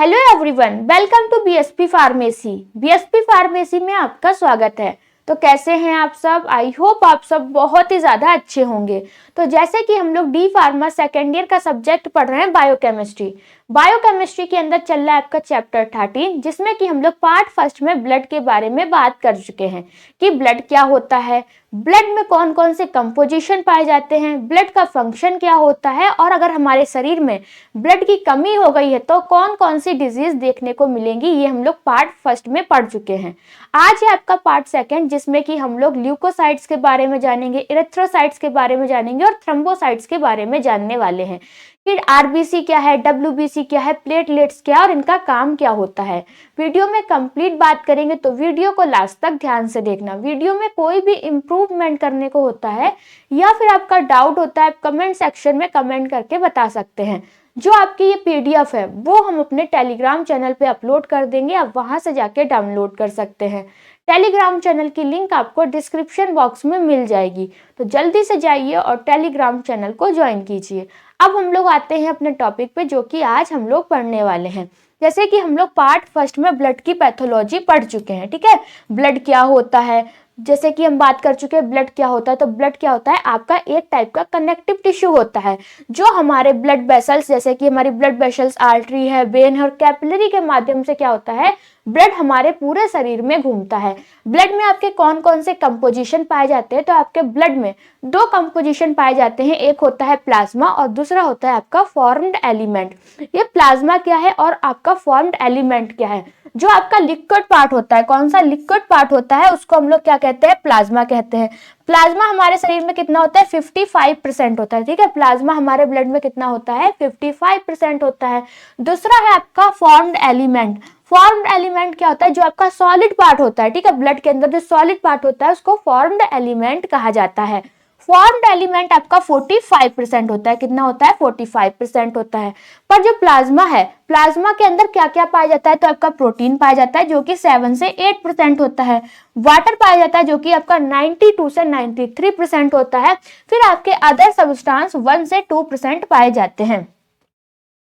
Hello everyone, welcome to BSP pharmacy. BSP pharmacy में आपका स्वागत है। तो कैसे हैं आप सब? आई होप आप सब बहुत ही ज्यादा अच्छे होंगे। तो जैसे कि हम लोग डी फार्मा सेकेंड ईयर का सब्जेक्ट पढ़ रहे हैं बायोकेमिस्ट्री। बायोकेमिस्ट्री के अंदर चल रहा है आपका चैप्टर 13, जिसमें कि हम लोग पार्ट फर्स्ट में ब्लड के बारे में बात कर चुके हैं कि ब्लड क्या होता है, ब्लड में कौन कौन से कंपोजिशन पाए जाते हैं, ब्लड का फंक्शन क्या होता है, और अगर हमारे शरीर में ब्लड की कमी हो गई है तो कौन कौन सी डिजीज देखने को मिलेंगी। ये हम लोग पार्ट फर्स्ट में पढ़ चुके हैं। आज है आपका पार्ट सेकंड, जिसमें कि हम लोग ल्यूकोसाइट्स के बारे में जानेंगे, इरेथ्रोसाइट्स के बारे में जानेंगे और थ्रोम्बोसाइट्स के बारे में जानने वाले हैं। फिर आरबीसी क्या है, डब्ल्यूबीसी क्या है, प्लेटलेट्स क्या है और इनका काम क्या होता है। वीडियो में कंप्लीट बात करेंगे, तो वीडियो को लास्ट तक ध्यान से देखना। वीडियो में कोई भी इम्प्रूवमेंट करने को होता है या फिर आपका डाउट होता है, आप कमेंट सेक्शन में कमेंट करके बता सकते हैं। जो आपकी ये पीडीएफ है वो हम अपने टेलीग्राम चैनल पे अपलोड कर देंगे, आप वहां से जाके डाउनलोड कर सकते हैं। टेलीग्राम चैनल की लिंक आपको डिस्क्रिप्शन बॉक्स में मिल जाएगी, तो जल्दी से जाइए और टेलीग्राम चैनल को ज्वाइन कीजिए। अब हम लोग आते हैं अपने टॉपिक पे, जो कि आज हम लोग पढ़ने वाले हैं। जैसे कि हम लोग पार्ट फर्स्ट में ब्लड की पैथोलॉजी पढ़ चुके हैं, ठीक है। ब्लड क्या होता है, जैसे कि हम बात कर चुके हैं ब्लड क्या होता है। तो ब्लड क्या होता है, आपका एक टाइप का कनेक्टिव टिश्यू होता है, जो हमारे ब्लड वेसल्स, जैसे कि हमारी ब्लड वेसल्स आर्टरी है, वेन है और कैपिलरी के माध्यम से क्या होता है, ब्लड हमारे पूरे शरीर में घूमता है। ब्लड में आपके कौन कौन से कंपोजिशन पाए जाते हैं, तो आपके ब्लड में दो कंपोजिशन पाए जाते हैं, एक होता है प्लाज्मा और दूसरा होता है आपका फॉर्म्ड एलिमेंट। ये प्लाज्मा क्या है और आपका फॉर्म्ड एलिमेंट क्या है। जो आपका लिक्विड पार्ट होता है, कौन सा लिक्विड पार्ट होता है, उसको हम लोग क्या कहते हैं, प्लाज्मा कहते हैं। प्लाज्मा हमारे शरीर में कितना होता है, 55% होता है, ठीक है। प्लाज्मा हमारे ब्लड में कितना होता है, 55% होता है। दूसरा है आपका फॉर्म्ड एलिमेंट। फॉर्म्ड एलिमेंट क्या होता है, जो आपका सॉलिड पार्ट होता है, ठीक है। ब्लड के अंदर जो सॉलिड पार्ट होता है उसको फॉर्म्ड एलिमेंट कहा जाता है। फॉर्म्ड एलिमेंट आपका 45% होता है। कितना होता है, 45% होता है। पर जो प्लाज्मा है, प्लाज्मा के अंदर क्या क्या पाया जाता है, तो आपका प्रोटीन पाया जाता है जो कि 7 से 8% होता है। वाटर पाया जाता है जो कि आपका 92 से 93% होता है। फिर आपके अदर सब्सटेंस 1 से 2% पाए जाते हैं।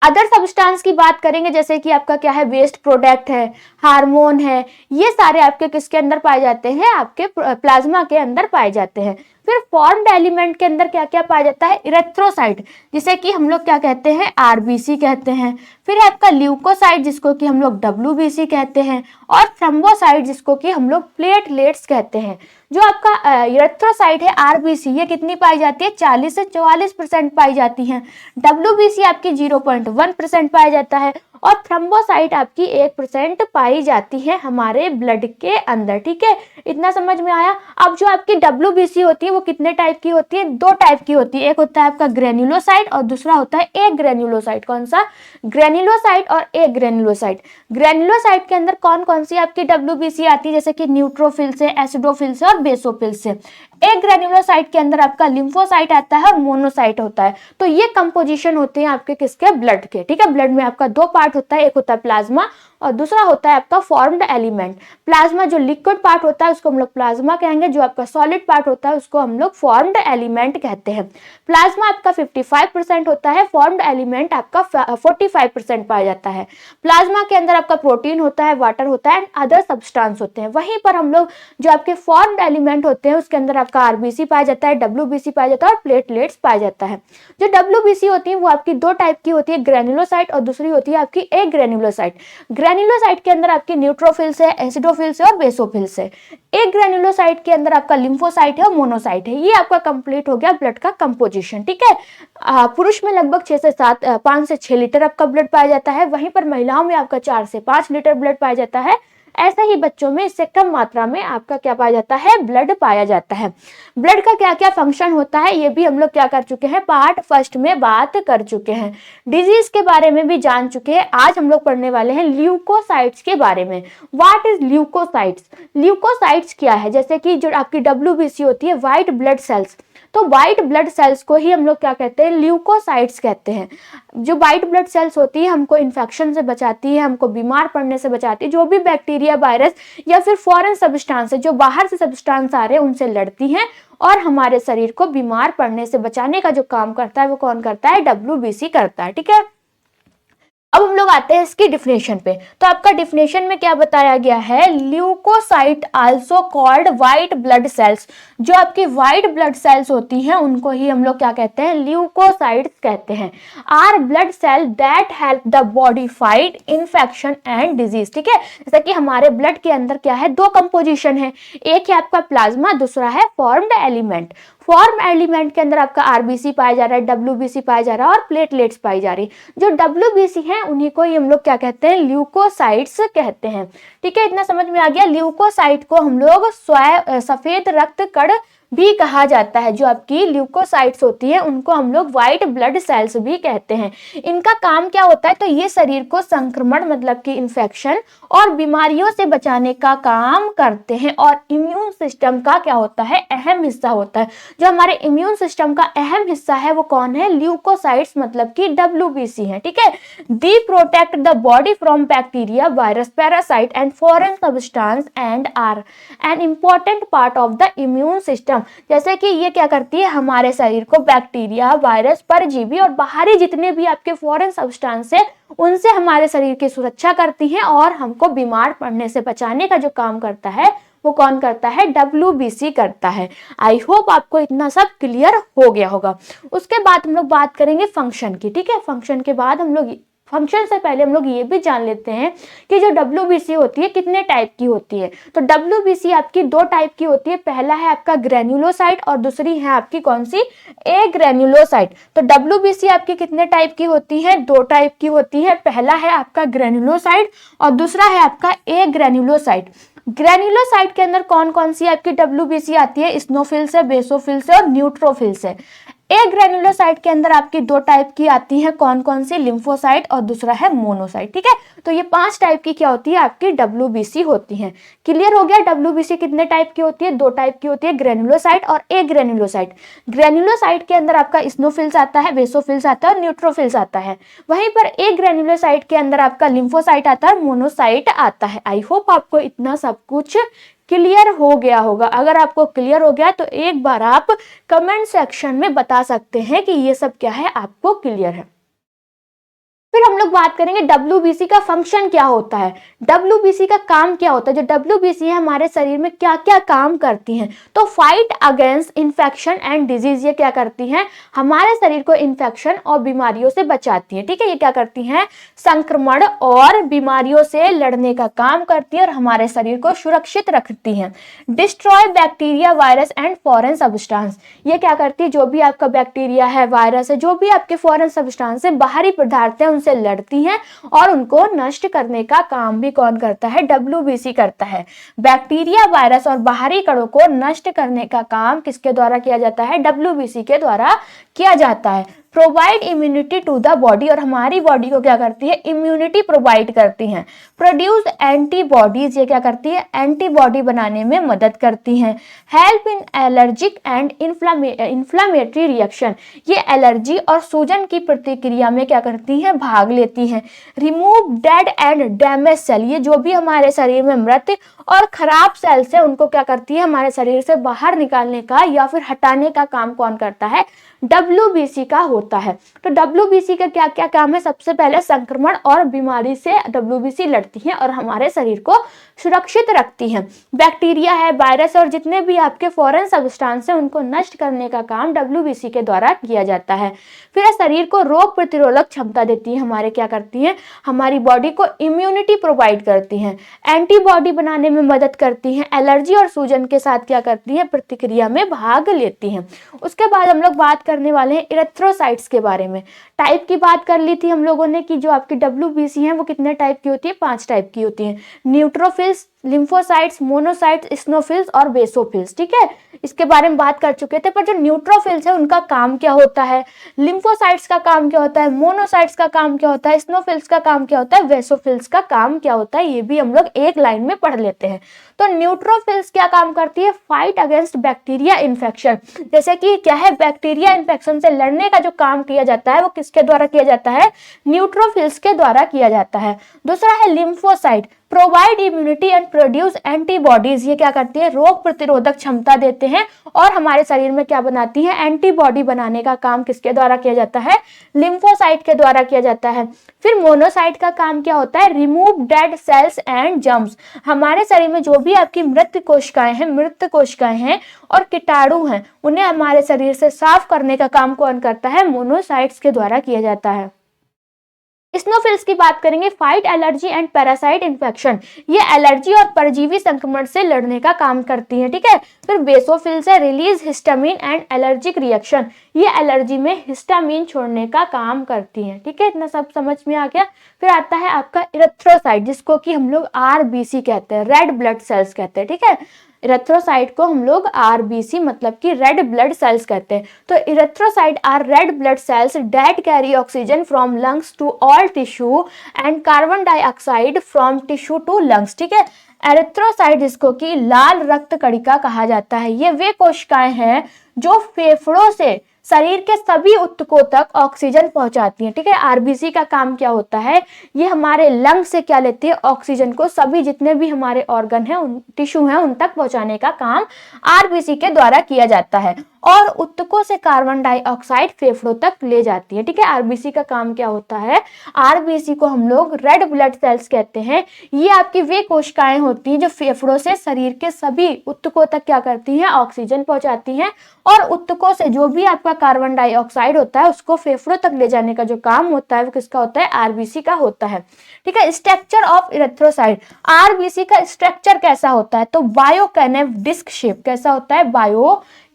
अदर सब्सटेंस की बात करेंगे, जैसे कि आपका क्या है, वेस्ट प्रोडक्ट है, हार्मोन है, ये सारे आपके किसके अंदर पाए जाते हैं, आपके प्लाज्मा के अंदर पाए जाते हैं। फिर फॉर्म्ड एलिमेंट के अंदर क्या क्या पाया जाता है, इरेथ्रोसाइट, जिसे कि हम लोग क्या कहते हैं, आरबीसी कहते हैं। फिर आपका ल्यूकोसाइट, जिसको कि हम लोग डब्ल्यूबीसी कहते हैं, और थ्रोम्बोसाइट, जिसको कि हम लोग प्लेटलेट्स कहते हैं। जो आपका इरेथ्रोसाइट है, आरबीसी, ये कितनी पाई जाती है, 40 से 44% पाई जाती है। डब्ल्यूबीसी आपकी 0.1% पाया जाता है और थ्रोम्बोसाइट आपकी 1% पाई जाती है हमारे ब्लड के अंदर, ठीक है। इतना समझ में आया। अब जो आपकी डब्ल्यूबीसी होती है वो कितने टाइप की होती है, दो टाइप की होती है। एक होता है आपका ग्रेन्युलोसाइट और दूसरा होता है ए ग्रेन्युलोसाइट। कौन सा, ग्रेन्युलोसाइट और ए ग्रेन्युलोसाइट। ग्रेन्युलोसाइट के अंदर कौन कौन सी आपकी डब्ल्यूबीसी आती है, जैसे कि न्यूट्रोफिल से, एसिडोफिल से और बेसोफिल से। एक ग्रेन्युलोसाइट के अंदर आपका लिम्फोसाइट आता है और मोनोसाइट होता है। तो ये कंपोजिशन होते हैं आपके किसके, ब्लड के, ठीक है। ब्लड में आपका दो पार्ट होता है, एक होता है प्लाज्मा और दूसरा होता है आपका फॉर्म्ड एलिमेंट। प्लाज्मा जो लिक्विड पार्ट होता है उसको हम लोग प्लाज्मा कहेंगे, जो आपका सॉलिड पार्ट होता है उसको हम लोग फॉर्म्ड एलिमेंट कहते हैं। प्लाज्मा आपका 55% होता है, फॉर्म्ड एलिमेंट आपका 45% पाया जाता है। प्लाज्मा के अंदर आपका प्रोटीन होता है, वाटर होता है एंड अदर सब्सटेंस होते हैं। वहीं पर हम लोग जो आपके फॉर्म्ड एलिमेंट होते हैं उसके अंदर आपका आरबीसी पाया जाता है, डब्ल्यूबीसी पाया जाता है और प्लेटलेट्स पाया जाता है। जो डब्ल्यूबीसी होती है वो आपकी दो टाइप की होती है, ग्रेन्युलोसाइट और दूसरी होती है आपकी ए ग्रेन्युलोसाइट। ग्रेन्युलोसाइट के अंदर आपके न्यूट्रोफिल्स है, एसिडोफिल्स है और बेसोफिल्स है। एक ग्रेन्युलोसाइट के अंदर आपका लिम्फोसाइट है और मोनोसाइट है। ये आपका कंप्लीट हो गया ब्लड का कंपोजिशन, ठीक है। पुरुष में लगभग 5 से 6 लीटर आपका ब्लड पाया जाता है, वहीं पर महिलाओं में आपका 4 से 5 लीटर ब्लड पाया जाता है। ऐसा ही बच्चों में इससे कम मात्रा में आपका क्या पाया जाता है, ब्लड पाया जाता है। ब्लड का क्या क्या फंक्शन होता है ये भी हम लोग क्या कर चुके हैं, पार्ट फर्स्ट में बात कर चुके हैं। डिजीज के बारे में भी जान चुके हैं। आज हम लोग पढ़ने वाले हैं ल्यूकोसाइट्स के बारे में। व्हाट इज ल्यूकोसाइट्स, ल्यूकोसाइट्स क्या है, जैसे कि जो आपकी डब्ल्यूबीसी होती है, व्हाइट ब्लड सेल्स, तो व्हाइट ब्लड सेल्स को ही हम लोग क्या कहते हैं, ल्यूकोसाइट्स कहते हैं। जो व्हाइट ब्लड सेल्स होती है हमको इन्फेक्शन से बचाती है, हमको बीमार पड़ने से बचाती है। जो भी बैक्टीरिया, वायरस या फिर फॉरेन सब्सटेंस है, जो बाहर से सब्सटेंस आ रहे हैं, उनसे लड़ती हैं और हमारे शरीर को बीमार पड़ने से बचाने का जो काम करता है वो कौन करता है, डब्ल्यूबीसी करता है, ठीक है। अब हम लोग आते हैं इसकी डिफिनेशन पे। तो आपका डिफिनेशन में क्या बताया गया है, leukocyte also called white blood cells. जो आपकी व्हाइट ब्लड सेल्स होती हैं उनको ही हम लोग क्या कहते हैं, ल्यूकोसाइट्स कहते हैं। Are blood cell that help the body fight infection and disease. ठीक है, जैसा कि हमारे ब्लड के अंदर क्या है, दो कंपोजिशन है, एक है आपका प्लाज्मा, दूसरा है फॉर्म्ड एलिमेंट। फॉर्म एलिमेंट के अंदर आपका आरबीसी पाया जा रहा है, डब्ल्यूबीसी पाया जा रहा है और प्लेटलेट्स पाई जा रही है। जो डब्ल्यूबीसी है उन्हीं को ही हम लोग क्या कहते हैं, ल्यूकोसाइट्स कहते हैं। ठीक है, इतना समझ में आ गया। ल्यूकोसाइट को हम लोग सफेद रक्त कण भी कहा जाता है। जो आपकी ल्यूकोसाइट्स होती है उनको हम लोग व्हाइट ब्लड सेल्स भी कहते हैं। इनका काम क्या होता है, तो ये शरीर को संक्रमण मतलब कि इन्फेक्शन और बीमारियों से बचाने का काम करते हैं और इम्यून सिस्टम का क्या होता है, अहम हिस्सा होता है। जो हमारे इम्यून सिस्टम का अहम हिस्सा है वो कौन है, ल्यूकोसाइट्स मतलब कि डब्ल्यूबीसी है। ठीक है, they protect the body from bacteria, virus, parasite and foreign substance and are an important part of the immune system. जैसे कि ये क्या करती है, हमारे शरीर को बैक्टीरिया, वायरस, परजीवी और बाहरी जितने भी आपके फॉरेन सब्सटेंस है उनसे हमारे शरीर की सुरक्षा करती हैं और हमको बीमार पड़ने से बचाने का जो काम करता है वो कौन करता है, डब्ल्यूबीसी करता है। आई होप आपको इतना सब क्लियर हो गया होगा। उसके बाद हम लोग बात करेंगे फंक्शन की। ठीक है, फंक्शन के बाद हम लोग, फंक्शन से पहले हम लोग ये भी जान लेते हैं कि जो डब्ल्यूबीसी होती है कितने टाइप की होती है। तो डब्ल्यूबीसी आपकी दो टाइप की होती है, पहला है आपका ग्रेन्युलोसाइट और दूसरी है आपकी कौन सी, ए ग्रेन्युलोसाइट। तो डब्ल्यूबीसी आपकी कितने टाइप की होती है, दो टाइप की होती है, पहला है आपका ग्रेन्युलोसाइट और दूसरा है आपका ए ग्रेन्युलोसाइट। ग्रेन्युलोसाइट के अंदर कौन कौन सी आपकी डब्ल्यूबीसी आती है, स्नोफिल्स है, बेसोफिल्स है और न्यूट्रोफिल्स है। ए ग्रेन्युलोसाइट के अंदर आपकी दो टाइप की आती है, कौन कौन सी, लिम्फोसाइट और दूसरा है मोनोसाइट। ठीक है, तो ये 5 टाइप की क्या होती है, आपकी डब्ल्यूबीसी होती है। क्लियर हो गया, डब्ल्यूबीसी कितने टाइप की होती है, दो टाइप की होती है, ग्रेन्युलोसाइट और ए ग्रेन्युलोसाइट। ग्रेन्युलोसाइट के अंदर आपका स्नोफिल्स आता है, बेसोफिल्स आता है और न्यूट्रोफिल्स आता है। वहीं पर ए ग्रेन्युलोसाइट के अंदर आपका लिम्फोसाइट आता है, मोनोसाइट आता है। आई होप आपको इतना सब कुछ क्लियर हो गया होगा। अगर आपको क्लियर हो गया तो एक बार आप कमेंट सेक्शन में बता सकते हैं कि ये सब क्या है, आपको क्लियर है। फिर हम लोग बात करेंगे डब्ल्यूबीसी का फंक्शन क्या होता है, डब्ल्यूबीसी का काम क्या होता है। जो डब्ल्यूबीसी है हमारे शरीर में क्या क्या काम करती हैं, तो fight against infection and disease, ये क्या करती हैं, हमारे शरीर को इन्फेक्शन और बीमारियों से बचाती है। ठीक है, ये क्या करती हैं, संक्रमण और बीमारियों से लड़ने का काम करती है और हमारे शरीर को सुरक्षित रखती हैं। Destroy bacteria, virus and foreign substance, ये क्या करती है, जो भी आपका बैक्टीरिया है, वायरस है, जो भी आपके फॉरेन सब्सटेंस है, बाहरी पदार्थ है, से लड़ती हैं और उनको नष्ट करने का काम भी कौन करता है, डब्ल्यूबीसी करता है। बैक्टीरिया, वायरस और बाहरी कणों को नष्ट करने का काम किसके द्वारा किया जाता है, डब्ल्यूबीसी के द्वारा किया जाता है। Provide immunity to the body, और हमारी बॉडी को क्या करती है, इम्यूनिटी प्रोवाइड करती हैं। प्रोड्यूस एंटीबॉडीज, ये क्या करती है, एंटीबॉडी बनाने में मदद करती हैं। Help in allergic and inflammatory reaction, ये एलर्जी और सूजन की प्रतिक्रिया में क्या करती हैं, भाग लेती हैं। Remove dead and damage cell, ये जो भी हमारे शरीर में मृत और खराब सेल्स है उनको क्या करती है, हमारे शरीर से बाहर निकालने का या फिर हटाने का काम कौन करता है, डब्ल्यूबीसी का होता है। तो डब्ल्यूबीसी का क्या क्या काम है, सबसे पहले संक्रमण और बीमारी से डब्ल्यूबीसी लड़ती है और हमारे शरीर को सुरक्षित रखती है। बैक्टीरिया है, वायरस और जितने भी आपके फॉरेन सब्सटेंस है उनको नष्ट करने का काम डब्ल्यूबीसी के द्वारा किया जाता है। फिर शरीर को रोग प्रतिरोधक क्षमता देती है, हमारे क्या करती है, हमारी बॉडी को इम्यूनिटी प्रोवाइड करती है, एंटीबॉडी बनाने में मदद करती है, एलर्जी और सूजन के साथ क्या करती है, प्रतिक्रिया में भाग लेती है। उसके बाद हम लोग बात करने वाले हैं इरेथ्रोसाइट्स के बारे में। टाइप की बात कर ली थी हम लोगों ने कि जो आपकी डब्ल्यूबीसी है वो कितने टाइप की होती है, 5 टाइप की होती है, न्यूट्रोफिल्स, लिम्फोसाइट्स, मोनोसाइट्स, स्नोफिल्स और बेसोफिल्स। ठीक है, इसके बारे में बात कर चुके थे। पर जो न्यूट्रोफिल्स है उनका काम क्या होता है, लिम्फोसाइट्स का काम क्या होता है, मोनोसाइट्स का काम क्या होता है, स्नोफिल्स का काम क्या होता है, बेसोफिल्स का काम क्या होता है, ये भी हम लोग एक लाइन में पढ़ लेते हैं। तो न्यूट्रोफिल्स क्या काम करती है, फाइट अगेंस्ट बैक्टीरिया इन्फेक्शन, जैसे कि क्या है, बैक्टीरिया इन्फेक्शन से लड़ने का जो काम किया जाता है वो किसके द्वारा किया जाता है, न्यूट्रोफिल्स के द्वारा किया जाता है। दूसरा है lymphocyte, provide immunity and produce antibodies, ये क्या करती है, रोग प्रतिरोधक क्षमता देते हैं और हमारे शरीर में क्या बनाती है, एंटीबॉडी बनाने का काम किसके द्वारा किया जाता है, लिम्फोसाइट के द्वारा किया जाता है। फिर मोनोसाइट का काम क्या होता है, remove dead cells and germs, हमारे शरीर में जो भी आपकी मृत कोशिकाएं हैं और कीटाणु हैं उन्हें हमारे शरीर से साफ करने का काम कौन करता है, मोनोसाइट्स के द्वारा किया जाता है। स्नोफिल्स की बात करेंगे, fight allergy and parasite infection, ये एलर्जी और परजीवी संक्रमण से लड़ने का काम करती हैं, ठीक है। फिर बेसोफिल्स है, release histamine and allergic reaction, ये एलर्जी में हिस्टामिन छोड़ने का काम करती हैं, ठीक है। इतना सब समझ में आ गया। फिर आता है आपका इरेथ्रोसाइट, जिसको कि हम लोग आरबीसी कहते हैं, रेड ब्लड सेल्स कहते हैं, ठीक है। इरेथ्रोसाइट को हम लोग आरबीसी मतलब कि रेड ब्लड सेल्स कहते हैं। तो erythrocyte are red blood cells that carry oxygen from lungs to all tissue and carbon dioxide from tissue to lungs, ठीक है। एरिथ्रोसाइट जिसको कि लाल रक्त कणिका कहा जाता है, ये वे कोशिकाएं हैं जो फेफड़ों से शरीर के सभी ऊतकों तक ऑक्सीजन पहुंचाती है, ठीक है। आरबीसी का काम क्या होता है, ये हमारे लंग से क्या लेती है, ऑक्सीजन को सभी जितने भी हमारे ऑर्गन है, उन टिश्यू हैं उन तक पहुंचाने का काम आरबीसी के द्वारा किया जाता है और ऊतकों से कार्बन डाइऑक्साइड फेफड़ों तक ले जाती है, ठीक है। आरबीसी का काम क्या होता है, आरबीसी को हम लोग रेड ब्लड सेल्स कहते हैं। ये आपकी वे कोशिकाएं होती हैं जो फेफड़ों से शरीर के सभी ऊतकों तक क्या करती हैं, ऑक्सीजन पहुंचाती हैं और ऊतकों से जो भी आपका कार्बन डाइऑक्साइड होता है उसको फेफड़ों तक ले जाने का जो काम होता है वो किसका होता है, आरबीसी का होता है, ठीक है। स्ट्रक्चर ऑफ इरेथ्रोसाइट, आरबीसी का स्ट्रक्चर कैसा होता है, तो बायोकैनेव डिस्क शेप, कैसा होता है,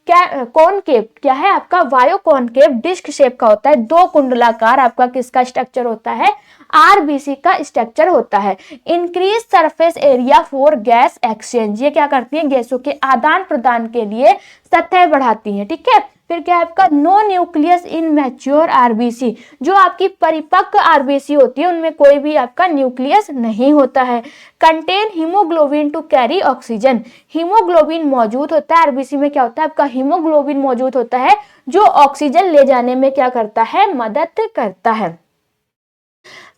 कॉनकेव, क्या है आपका, वायो कॉनकेव डिस्क शेप का होता है, दो कुंडलाकार आपका किसका स्ट्रक्चर होता है, आरबीसी का स्ट्रक्चर होता है। Increase surface area for gas exchange, ये क्या करती है, गैसों के आदान प्रदान के लिए सतह बढ़ाती है, ठीक है। फिर क्या है आपका, no nucleus in mature RBC, जो आपकी परिपक्व आरबीसी होती है उनमें कोई भी आपका न्यूक्लियस नहीं होता है। Contain haemoglobin to carry oxygen, haemoglobin मौजूद होता है आरबीसी में, क्या होता है आपका, हीमोग्लोबिन मौजूद होता है जो ऑक्सीजन ले जाने में क्या करता है, मदद करता है।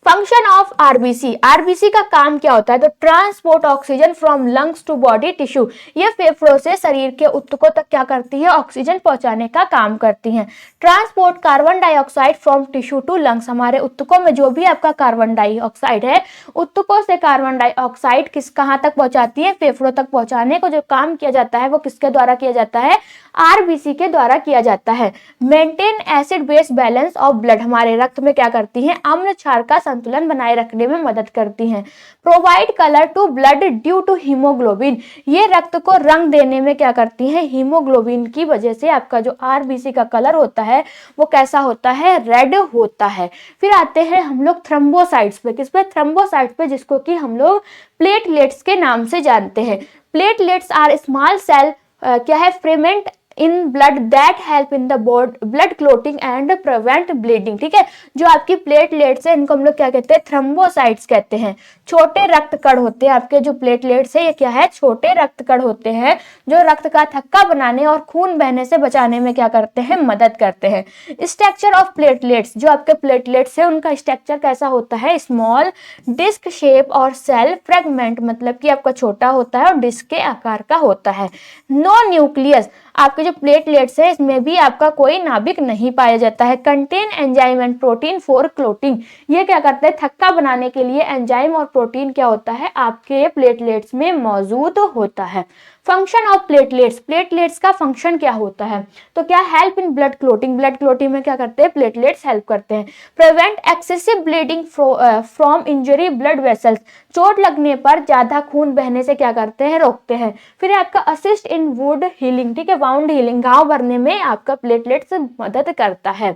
फंक्शन ऑफ आरबीसी, आरबीसी का काम क्या होता है, तो transport oxygen from lungs to body tissue, ये फेफड़ों से शरीर के ऊतकों तक क्या करती है, ऑक्सीजन पहुंचाने का काम करती हैं। Transport carbon dioxide from tissue to lungs, हमारे ऊतकों में जो भी आपका कार्बन डाइऑक्साइड है, ऊतकों से कार्बन डाइऑक्साइड कहाँ तक पहुंचाती है, फेफड़ों तक पहुंचाने को जो काम किया जाता है वो किसके द्वारा किया जाता है, आरबीसी के द्वारा किया जाता है। Maintain acid base balance of blood, हमारे रक्त में क्या करती है, अम्ल क्षार का संतुलन बनाए रखने में मदद करती हैं। Provide colour to blood due to haemoglobin, ये रक्त को रंग देने में क्या करती हैं, हीमोग्लोबिन की वजह से आपका जो आरबीसी का कलर होता है वो कैसा होता है, रेड होता है। फिर आते हैं हम लोग थ्रोम्बोसाइट्स पे, किस पे, थ्रोम्बोसाइट्स पे, जिसको कि हम लोग प्लेटलेट्स के नाम से जानते हैं। प्लेटलेट्स आर स्मॉल सेल क्या है, fragment in blood that help in the blood clotting and prevent bleeding, ठीक है। जो आपकी प्लेटलेट्स है इनको हम लोग क्या कहते हैं, थ्रोम्बोसाइट्स कहते हैं। छोटे रक्त कण होते हैं आपके जो प्लेटलेट्स है, ये क्या है, छोटे रक्त कण होते हैं जो रक्त का थक्का बनाने और खून बहने से बचाने में क्या करते हैं, मदद करते हैं। स्ट्रक्चर ऑफ प्लेटलेट्स, जो आपके प्लेटलेट्स है उनका स्ट्रक्चर कैसा होता है, स्मॉल डिस्क शेप और सेल फ्रेगमेंट, मतलब कि आपका छोटा होता है और डिस्क के आकार का होता है। नो न्यूक्लियस, आपके जो प्लेटलेट्स है इसमें भी आपका कोई नाभिक नहीं पाया जाता है। Contain enzyme and protein for clotting, ये क्या करता है, थक्का बनाने के लिए एंजाइम और प्रोटीन क्या होता है, आपके प्लेटलेट्स में मौजूद होता है। फंक्शन ऑफ प्लेटलेट्स, प्लेटलेट्स का फंक्शन क्या होता है, तो क्या, help in blood clotting, blood clotting में क्या करते हैं, प्लेटलेट्स हेल्प करते हैं। Prevent excessive bleeding from injury blood vessels, चोट लगने पर ज्यादा खून बहने से क्या करते हैं, रोकते हैं। फिर आपका असिस्ट इन वुंड हीलिंग, ठीक है, वाउंड हीलिंग, घाव भरने में आपका प्लेटलेट्स मदद करता है।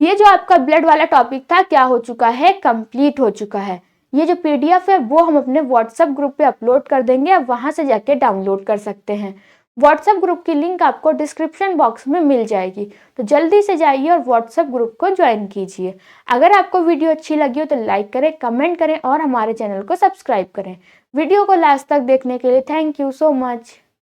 ये जो आपका ब्लड वाला टॉपिक था क्या हो चुका है, कंप्लीट हो चुका है। ये जो पीडीएफ है वो हम अपने व्हाट्सएप ग्रुप पे अपलोड कर देंगे, आप वहां से जाके डाउनलोड कर सकते हैं। व्हाट्सएप ग्रुप की लिंक आपको डिस्क्रिप्शन बॉक्स में मिल जाएगी, तो जल्दी से जाइए और व्हाट्सएप ग्रुप को ज्वाइन कीजिए। अगर आपको वीडियो अच्छी लगी हो तो लाइक करें, कमेंट करें और हमारे चैनल को सब्सक्राइब करें। वीडियो को लास्ट तक देखने के लिए थैंक यू सो मच।